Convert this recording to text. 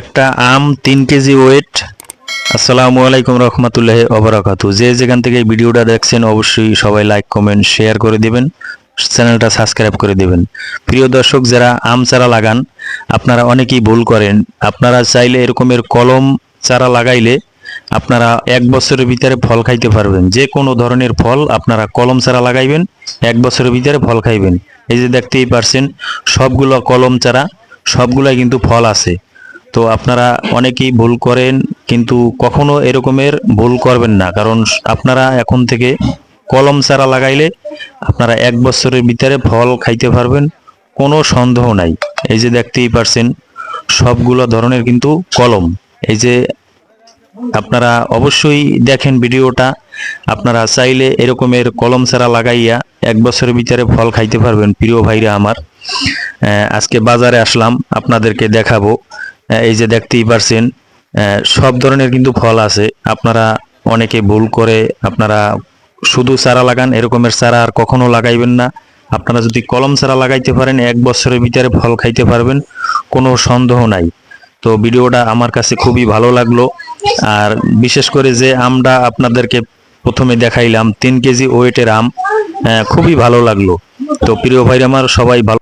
একটা আম 3 KG wait. আসসালামু আলাইকুম রহমতুল্লাহি ওয়া বারাকাতুহু। যে যেখান থেকে এই ভিডিওটা দেখছেন অবশ্যই সবাই লাইক কমেন্ট শেয়ার করে দিবেন, চ্যানেলটা সাবস্ক্রাইব করে দিবেন। প্রিয় দর্শক, যারা আম চারা লাগান আপনারা অনেকেই ভুল করেন। আপনারা চাইলে এরকমের কলম চারা লাগাইলে আপনারা 1 বছরের ভিতরে ফল খাইতে পারবেন। যে কোনো ধরনের ফল আপনারা কলম চারা লাগাইবেন, 1 বছরের ভিতরে ফল খাইবেন। এই যে দেখতেই পারছেন সবগুলো কলম চারা, সবগুলাই কিন্তু ফল আছে। তো আপনারা অনেকেই ভুল করেন, কিন্তু কখনো এরকমের ভুল করবেন না, কারণ আপনারা এখন থেকে কলম চারা লাগাইলে আপনারা 1 বছরের ভিতরে ফল খাইতে পারবেন, কোনো সন্দেহ নাই। এই যে দেখতেই পারছেন সবগুলো ধরনের কিন্তু কলম। এই যে আপনারা অবশ্যই দেখেন ভিডিওটা, আপনারা চাইলে এরকমের কলম চারা লাগাইয়া 1 বছরের ভিতরে ফল খাইতে পারবেন। প্রিয় ভাইরা আমার, আজকে বাজারে আসলাম আপনাদেরকে দেখাবো। এই যে দেখতেই পারছেন সব ধরনের কিন্তু ফল আছে। আপনারা অনেকে ভুল করে আপনারা শুধু চারা লাগান, এরকমের চারা আর কখনো লাগাইবেন না। আপনারা যদি কলম চারা লাগাইতে পারেন 1 বছরের ভিতরে ফল খাইতে পারবেন, কোনো সন্দেহ নাই। তো ভিডিওটা আমার কাছে খুবই ভালো লাগলো। আর বিশেষ করে যে আমটা আপনাদেরকে প্রথমে দেখাইলাম 3 কেজি ওয়েটের আম, খুবই ভালো লাগলো। তো প্রিয় ভাইরা আমার, সবাই ভালো